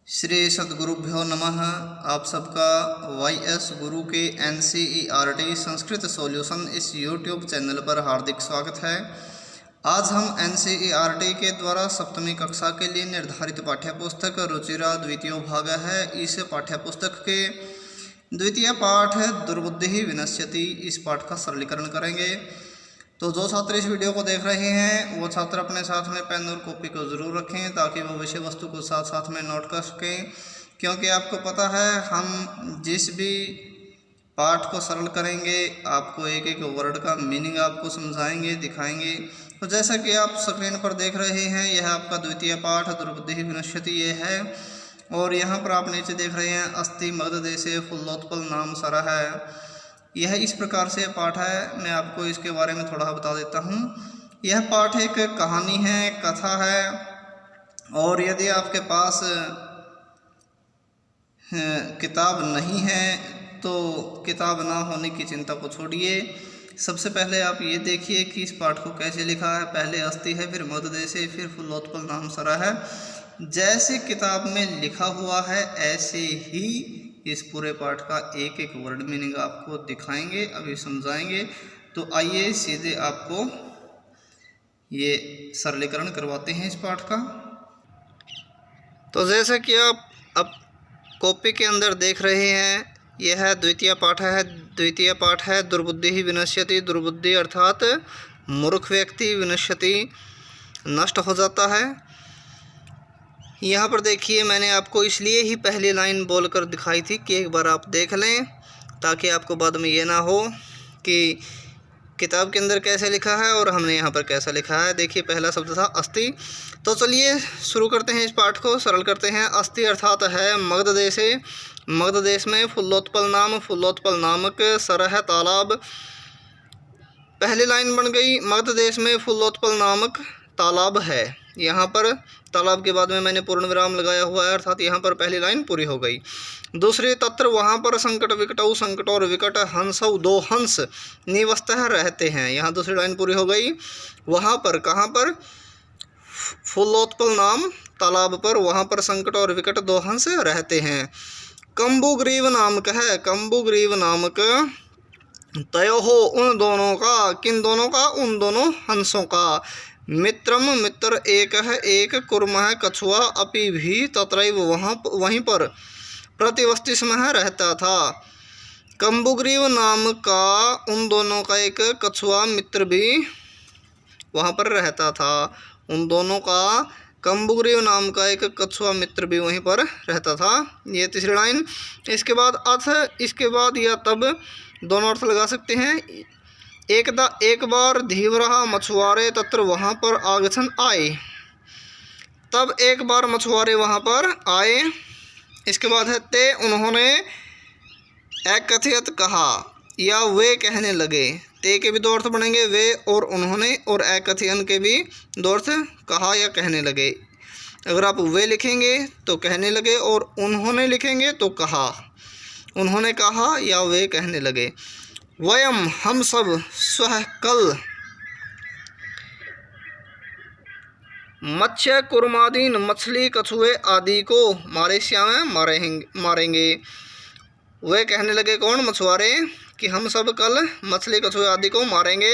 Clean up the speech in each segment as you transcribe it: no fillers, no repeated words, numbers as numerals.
श्री सद्गुरुभ्यो नमः। आप सबका YS गुरु के NCERT संस्कृत सॉल्यूशन इस YouTube चैनल पर हार्दिक स्वागत है। आज हम NCERT के द्वारा सप्तमी कक्षा के लिए निर्धारित पाठ्यपुस्तक रुचिरा द्वितीय भाग है। इस पाठ्यपुस्तक के द्वितीय पाठ दुर्बुद्धि विनश्यति, इस पाठ का सरलीकरण करेंगे। तो जो छात्र इस वीडियो को देख रहे हैं वो छात्र अपने साथ में पेन और कॉपी को ज़रूर रखें ताकि वो विषय वस्तु को साथ साथ में नोट कर सकें, क्योंकि आपको पता है हम जिस भी पाठ को सरल करेंगे आपको एक एक वर्ड का मीनिंग आपको समझाएंगे, दिखाएंगे। तो जैसा कि आप स्क्रीन पर देख रहे हैं यह आपका द्वितीय पाठ दुर्बुद्धि विनश्यति ये है। और यहाँ पर आप नीचे देख रहे हैं अस्ति मगध देशे फुल्लोत्पल नाम सर है। यह इस प्रकार से पाठ है। मैं आपको इसके बारे में थोड़ा बता देता हूँ। यह पाठ एक कहानी है, कथा है। और यदि आपके पास किताब नहीं है तो किताब ना होने की चिंता को छोड़िए। सबसे पहले आप ये देखिए कि इस पाठ को कैसे लिखा है। पहले अस्ति है, फिर मगध देशे, फिर फुल्लोत्पल नाम सरा है। जैसे किताब में लिखा हुआ है ऐसे ही इस पूरे पाठ का एक एक वर्ड मीनिंग आपको दिखाएंगे, अभी समझाएंगे। तो आइए सीधे आपको ये सरलीकरण करवाते हैं इस पाठ का। तो जैसा कि आप अब कॉपी के अंदर देख रहे हैं यह द्वितीय पाठ है। द्वितीय पाठ है दुर्बुद्धि विनश्यति। दुर्बुद्धि अर्थात मूर्ख व्यक्ति, विनश्यति नष्ट हो जाता है। यहाँ पर देखिए मैंने आपको इसलिए ही पहली लाइन बोलकर दिखाई थी कि एक बार आप देख लें ताकि आपको बाद में ये ना हो कि किताब के अंदर कैसे लिखा है और हमने यहाँ पर कैसा लिखा है। देखिए पहला शब्द था अस्ति। तो चलिए शुरू करते हैं, इस पाठ को सरल करते हैं। अस्ति अर्थात है मगध देशे। मगध देश में फुल्लोत्पल नाम, फुल्लोत्पल नामक सर है तालाब। पहली लाइन बन गई, मगध देश में फुल्लोत्पल नामक तालाब है। यहाँ पर तालाब के बाद में मैंने पूर्ण विराम लगाया हुआ है, अर्थात यहाँ पर पहली लाइन पूरी हो गई। दूसरी तत्र वहाँ पर संकट विकटौ, संकट और विकट हंसौ, दो हंस निवस्तः रहते हैं। यहाँ दूसरी लाइन पूरी हो गई। वहाँ पर, कहाँ पर? फुल्लोत्पल नाम तालाब पर, वहाँ पर संकट और विकट दो हंस रहते हैं। कंबुग्रीव नामक है। कंबुग्रीव नामक तयोहो, उन दोनों का, किन दोनों का? उन दोनों हंसों का। मित्रम, मित्र एक है, एक कुर्म है कछुआ, अपि भी तत्रैव वहीं पर प्रतिवस्तिस्म है रहता था। कंबुग्रीव नाम का उन दोनों का एक कछुआ मित्र भी वहाँ पर रहता था। उन दोनों का कंबुग्रीव नाम का एक कछुआ मित्र भी वहीं पर रहता था। ये तीसरी लाइन। इसके बाद अर्थ, इसके बाद या तब दोनों अर्थ लगा सकते हैं। एक बार धीवरहा मछुआरे तत्र वहाँ पर आगछन आए। तब एक बार मछुआरे वहाँ पर आए। इसके बाद है ते उन्होंने एकथियत कहा या वे कहने लगे। ते के भी दो अर्थ बनेंगे, वे और उन्होंने, और एकथियन के भी दो अर्थ, कहा या कहने लगे। अगर आप वे लिखेंगे तो कहने लगे और उन्होंने लिखेंगे तो कहा। उन्होंने कहा या वे कहने लगे। वयम हम सब स्वः कल मत्स्य कुर्मादीन मछली कछुए आदि को मारे श्याम मारेंगे। वे कहने लगे, कौन? मछुआरे, कि हम सब कल मछली कछुए आदि को मारेंगे।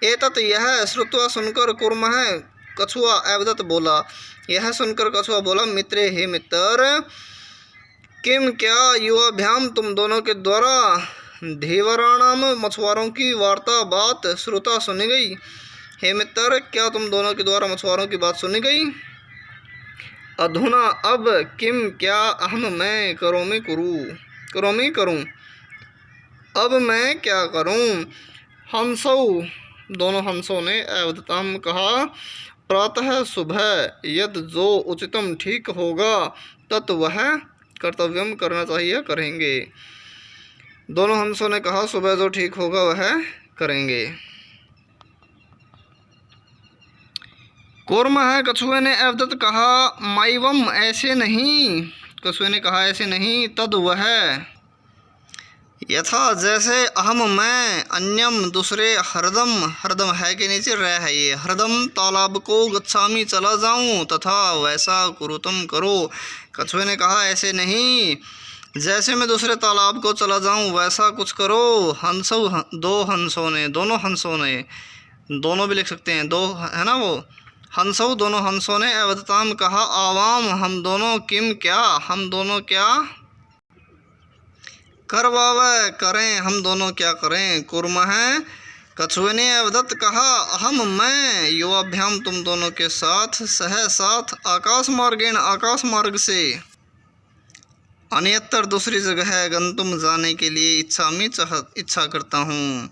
एतत् यह श्रुत्वा सुनकर कुर्म है कछुआ अवदत बोला। यह सुनकर कछुआ बोला, मित्रे हे मित्र, किम क्या युवाभ्याम तुम दोनों के द्वारा धीवराणाम मछुआरों की वार्ता बात श्रुता सुनी गई। हे मित्र, क्या तुम दोनों के द्वारा मछुआरों की बात सुनी गई? अधुना अब किम क्या अहम मैं करोमि करूँ, अब मैं क्या करूँ? हंसौ, दोनों हंसों ने अवधताम कहा, प्रातः सुबह यद जो उचितम ठीक होगा तत् वह कर्तव्यम करना चाहिए करेंगे। दोनों हंसों ने कहा सुबह जो ठीक होगा वह करेंगे। कूर्म है, कछुए ने अवदत कहा, माइवम ऐसे नहीं, कछुए ने कहा ऐसे नहीं, तद वह, यथा जैसे, अहम मैं, अन्यम दूसरे, हरदम हरदम है के नीचे रह है ये, हरदम तालाब को, गच्छामी चला जाऊं, तथा वैसा कुरुतम करो। कछुए ने कहा ऐसे नहीं, जैसे मैं दूसरे तालाब को चला जाऊं वैसा कुछ करो। हंसो, दो हंसों ने, दोनों हंसों ने, दोनों भी लिख सकते हैं, दो है ना वो, हंसो दोनों हंसों ने, अवधताम कहा आवाम हम दोनों, किम क्या, हम दोनों क्या करवावे करें, हम दोनों क्या करें, कुर्म है। कछुए ने अवदत्त कहा अहम मैं, युवाभ्याम तुम दोनों के साथ, सह साथ, आकाश मार्गेण आकाश मार्ग से, अन्यतर दूसरी जगह है, गंतुम जाने के लिए, इच्छा में इच्छा करता हूँ।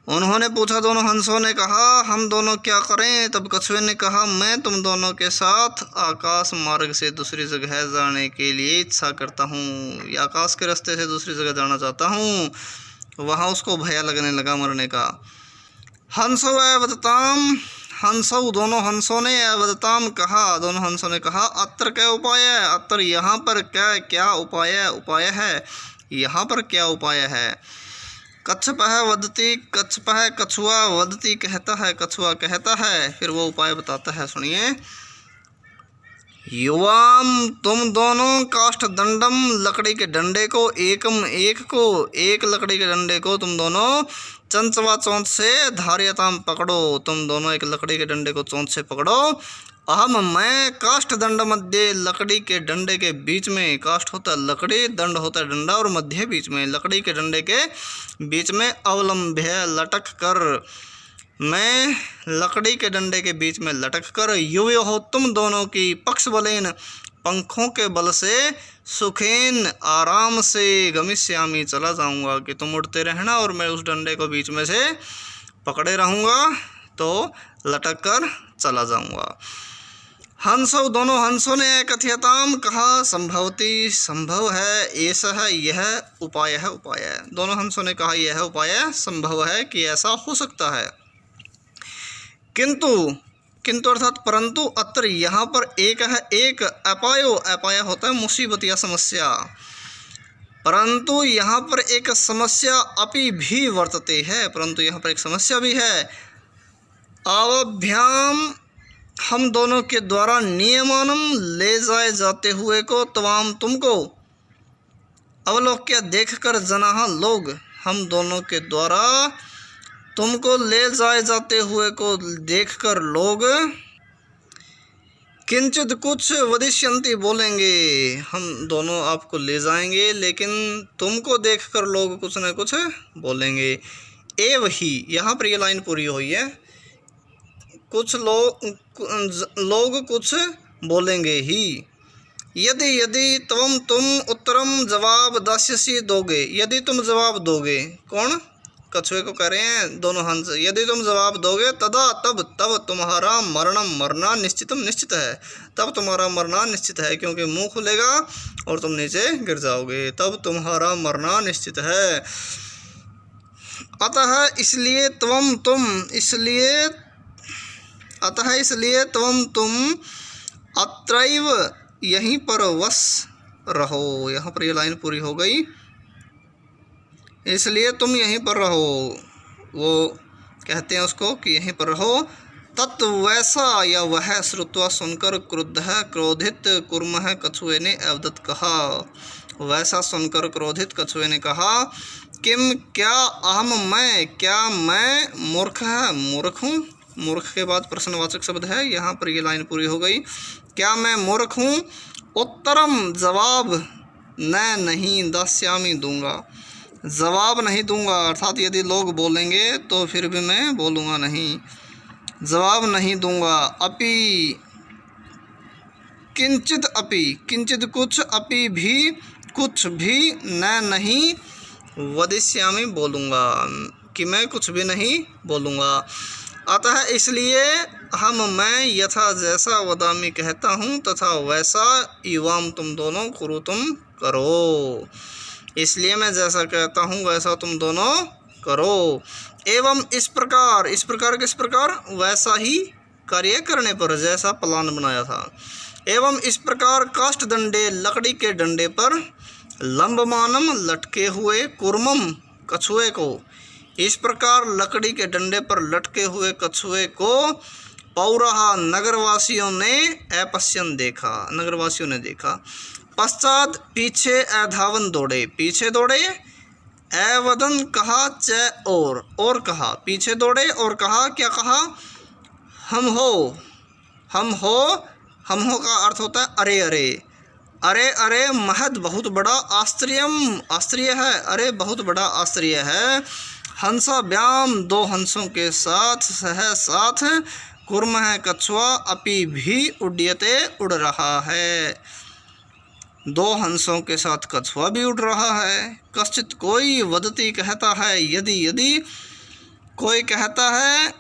उन्होंने पूछा, दोनों हंसों ने कहा हम दोनों क्या करें। तब कछुए ने कहा मैं तुम दोनों के साथ आकाश मार्ग से दूसरी जगह जाने के लिए इच्छा करता हूँ, या आकाश के रास्ते से दूसरी जगह जाना चाहता हूँ। वहाँ उसको भय लगने लगा मरने का। हंसो अवदताम, हंसो दोनों हंसों ने, अवदताम कहा, दोनों हंसों ने कहा अत्र क्या उपाय है, अत्र यहाँ पर क्या क्या उपाय है, यहाँ पर क्या उपाय है। कच्छपः वदती, कच्छपः कछुआ, वदती कहता है, कछुआ कहता है, फिर वो उपाय बताता है, सुनिए। युवाम तुम दोनों, काष्ठ दंडम लकड़ी के डंडे को, एकम एक को, एक लकड़ी के डंडे को तुम दोनों, चंचवा चोंच से, धार्यताम पकड़ो, तुम दोनों एक लकड़ी के डंडे को चोंच से पकड़ो। अहम मैं, काष्ठ दंड मध्य, लकड़ी के डंडे के बीच में, काष्ठ होता है लकड़ी, दंड होता है डंडा, और मध्य बीच में, लकड़ी के डंडे के बीच में, अवलंब्य लटक कर, मैं लकड़ी के डंडे के बीच में लटक कर, युव हो तुम दोनों की, पक्ष बलेन पंखों के बल से, सुखेन आराम से, गमिष्यामी चला जाऊंगा, कि तुम उड़ते रहना और मैं उस डंडे को बीच में से पकड़े रहूँगा, तो लटक कर चला जाऊंगा। हंसो दोनों हंसों ने, कथयताम कहा संभवती संभव है, ऐसा है यह उपाय है, उपाय है। दोनों हंसों ने कहा यह उपाय संभव है कि ऐसा हो सकता है। किंतु, किंतु अर्थात परंतु, अत्र यहाँ पर एक है, एक अपायो, अपाय होता है मुसीबत या समस्या, परंतु यहाँ पर एक समस्या अपि भी वर्तते है, परंतु यहाँ पर एक समस्या भी है। आवभ्याम हम दोनों के द्वारा, नियमानम ले जाए जाते हुए को, तवाम तुमको, अवलोक्य देख कर, जनाह लोग, हम दोनों के द्वारा तुमको ले जाए जाते हुए को देख कर लोग, किंचित कुछ, वदिष्यंती बोलेंगे, हम दोनों आपको ले जाएंगे, लेकिन तुमको देखकर लोग कुछ न कुछ बोलेंगे। एव ही, यहाँ पर ये लाइन पूरी हुई है, कुछ लोग कुछ बोलेंगे ही। यदि यदि तुम उत्तरम जवाब दास्यसी दोगे, यदि तुम जवाब दोगे, कौन, कछुए को कह रहे हैं दोनों हंस, यदि तुम जवाब दोगे, तदा तब तुम्हारा मरणम, मरना निश्चितम निश्चित है, तब तुम्हारा मरना निश्चित है, क्योंकि मुंह खुलेगा और तुम नीचे गिर जाओगे, तब तुम्हारा मरना निश्चित है। अतः इसलिए इसलिए अतः इसलिए तुम अत्रैव यहीं पर वश रहो। यहाँ पर ये लाइन पूरी हो गई, इसलिए तुम यहीं पर रहो, वो कहते हैं उसको कि यहीं पर रहो। तत्व वैसा या वह, श्रुत्वा सुनकर, क्रुद्ध है क्रोधित, कुर्म है कछुए ने अवदत्त कहा, वैसा सुनकर क्रोधित कछुए ने कहा, किम क्या, अहम मैं, क्या मैं, मूर्ख है, मूर्ख हूँ, मूर्ख के बाद प्रश्नवाचक शब्द है, यहाँ पर ये लाइन पूरी हो गई, क्या मैं मूर्ख हूँ। उत्तरम जवाब, मैं नहीं, दास्यामी दूंगा, जवाब नहीं दूंगा, अर्थात यदि लोग बोलेंगे तो फिर भी मैं बोलूँगा नहीं, जवाब नहीं दूंगा। अपि किंचित, अपि किंचित कुछ, अपि भी कुछ भी, न नहीं, वदिष्यामी बोलूँगा, कि मैं कुछ भी नहीं बोलूँगा। अतः इसलिए मैं यथा जैसा वदामी कहता हूँ, तथा वैसा युवाम तुम दोनों कुरु तुम करो, इसलिए मैं जैसा कहता हूँ वैसा तुम दोनों करो। एवं इस प्रकार किस प्रकार, वैसा ही कार्य करने पर, जैसा प्लान बनाया था। एवं इस प्रकार काष्ठ दंडे, लकड़ी के डंडे पर, लंबमानम लटके हुए, कुर्मम कछुए को। इस प्रकार लकड़ी के डंडे पर लटके हुए कछुए को पौरहा नगरवासियों ने अपश्यन देखा, नगरवासियों ने देखा। पश्चात पीछे अधावन दौड़े, पीछे दौड़े, अवदन कहा च और कहा, पीछे दौड़े और कहा, क्या कहा, हम हो, हम हो, हम हो का अर्थ होता है अरे अरे, अरे अरे महद बहुत बड़ा, आश्चर्यम आश्चर्य है, अरे बहुत बड़ा आश्चर्य है। हंसा व्याम दो हंसों के साथ, सह साथ, कुर्म है कछुआ अपी भी उड्यते उड़ रहा है, दो हंसों के साथ कछुआ भी उड़ रहा है। कश्चित कोई वदती कहता है, यदि यदि कोई कहता है,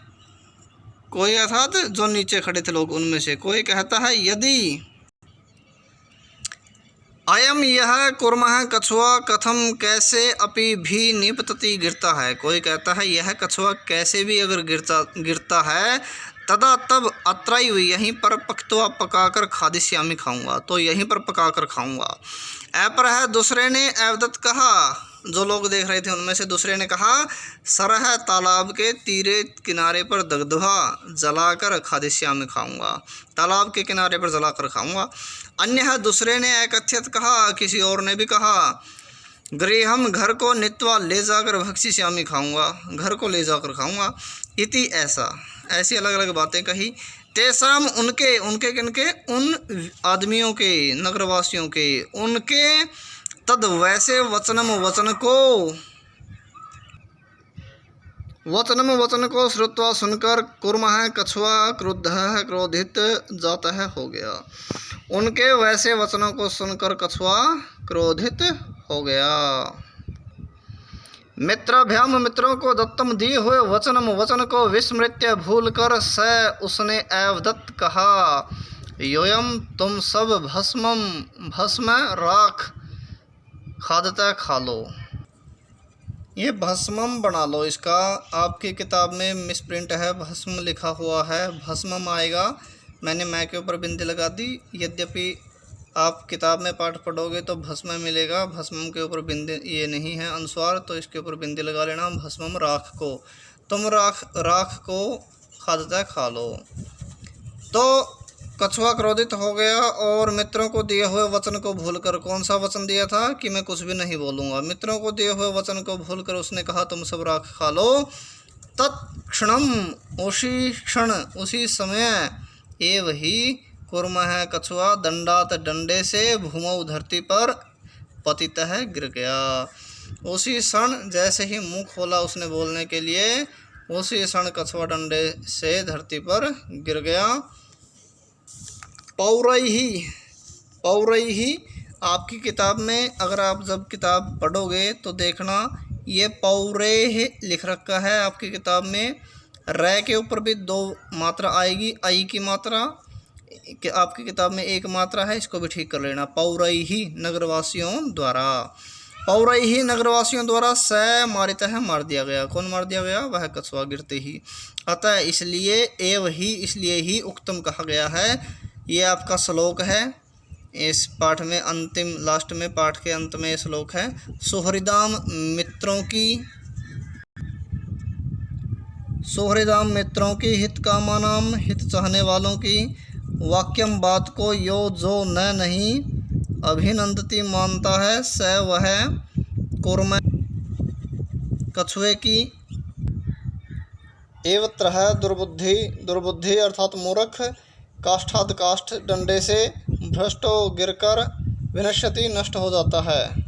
कोई अर्थात जो नीचे खड़े थे लोग उनमें से कोई कहता है, यदि अयम यह कुर्मः कछुआ कथम कैसे अपी भी निपतति गिरता है, कोई कहता है यह कछुआ कैसे भी अगर गिरता है, तदा तब अत्रैव यहीं पर पकतवा पकाकर खादिश्यामी खाऊंगा, तो यहीं पर पकाकर खाऊंगा। ऐपर है दूसरे ने अवदत्त कहा, जो लोग देख रहे थे उनमें से दूसरे ने कहा, सरह तालाब के तीरे किनारे पर दगदुहा जलाकर खादिश्यामी खाऊंगा, तालाब के किनारे पर जलाकर खाऊंगा। अन्य है दूसरे ने एकथ्यत कहा, किसी और ने भी कहा, गृहम घर को नित्वा ले जाकर भक्षिश्यामी खाऊंगा, घर को ले जाकर खाऊंगा। इति ऐसा, ऐसी अलग अलग बातें कही। तेसाम उनके, उनके किनके, उन आदमियों के, नगरवासियों के, उनके तद वैसे वचनम वचन को श्रुत्वा सुनकर कुर्मः कछुआ क्रुद्ध है, क्रोधित जाता है हो गया। उनके वैसे वचनों को सुनकर कछुआ क्रोधित हो गया। मित्राभ्याम मित्रों को दत्तम दिए हुए वचन को विस्मृत्य भूलकर स उसने अवदत्त कहा, योयम तुम सब भस्म राख खादता खा लो, ये भस्मम बना लो। इसका आपकी किताब में मिसप्रिंट है, भस्म लिखा हुआ है, भस्मम आएगा, मैंने मैं के ऊपर बिंदी लगा दी। यद्यपि आप किताब में पाठ पढ़ोगे तो भस्म मिलेगा, भस्मम के ऊपर बिंदी ये नहीं है अनुस्वार, तो इसके ऊपर बिंदी लगा लेना। भस्मम राख को, तुम राख को खादता खा लो। तो कछुआ क्रोधित हो गया और मित्रों को दिए हुए वचन को भूलकर, कौन सा वचन दिया था कि मैं कुछ भी नहीं बोलूँगा, मित्रों को दिए हुए वचन को भूलकर उसने कहा तुम सब राख खा लो। तत्क्षणम, उसी क्षण, उसी समय, एव ही कुर्मः कछुआ दंडात डंडे से भूमौ धरती पर पतित है गिर गया। उसी क्षण जैसे ही मुंह खोला उसने बोलने के लिए, उसी क्षण कछुआ डंडे से धरती पर गिर गया। पौरही आपकी किताब में, अगर आप जब किताब पढ़ोगे तो देखना ये पौरे लिख रखा है आपकी किताब में। रै के ऊपर भी दो मात्रा आएगी, आई की मात्रा कि आपकी किताब में एक मात्रा है, इसको भी ठीक कर लेना। पौरही नगरवासियों द्वारा, पौरही नगरवासियों द्वारा स मारिता है, मार दिया गया। कौन मार दिया गया? वह कछुआ गिरते ही। अतः इसलिए एव ही, इसलिए ही उक्तम कहा गया है। ये आपका श्लोक है इस पाठ में, अंतिम लास्ट में पाठ के अंत में श्लोक है। सुहृदाम मित्रों की हित कामानाम, हित चाहने वालों की, वाक्यम बात को यो जो न नहीं अभिनंदती मानता है, स वह कुर्म कछुए की, एवत्र है दुर्बुद्धि अर्थात मूर्ख, काष्ठाद काष्ठ डंडे से, भ्रष्टो गिरकर, विनश्यति नष्ट हो जाता है।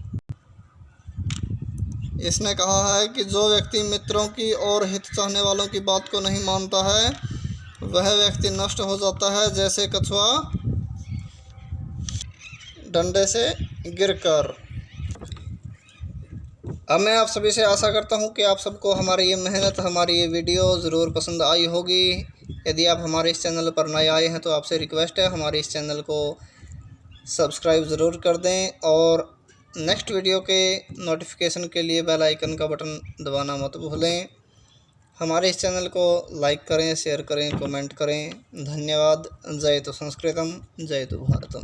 इसने कहा है कि जो व्यक्ति मित्रों की और हित चाहने वालों की बात को नहीं मानता है वह व्यक्ति नष्ट हो जाता है जैसे कछुआ डंडे से गिरकर। अब मैं आप सभी से आशा करता हूं कि आप सबको हमारी ये मेहनत, हमारी ये वीडियो ज़रूर पसंद आई होगी। यदि आप हमारे इस चैनल पर नए आए हैं तो आपसे रिक्वेस्ट है हमारे इस चैनल को सब्सक्राइब ज़रूर कर दें और नेक्स्ट वीडियो के नोटिफिकेशन के लिए बेल आइकन का बटन दबाना मत भूलें। हमारे इस चैनल को लाइक करें, शेयर करें, कमेंट करें। धन्यवाद। जय तो संस्कृतम, जय तो भारतम।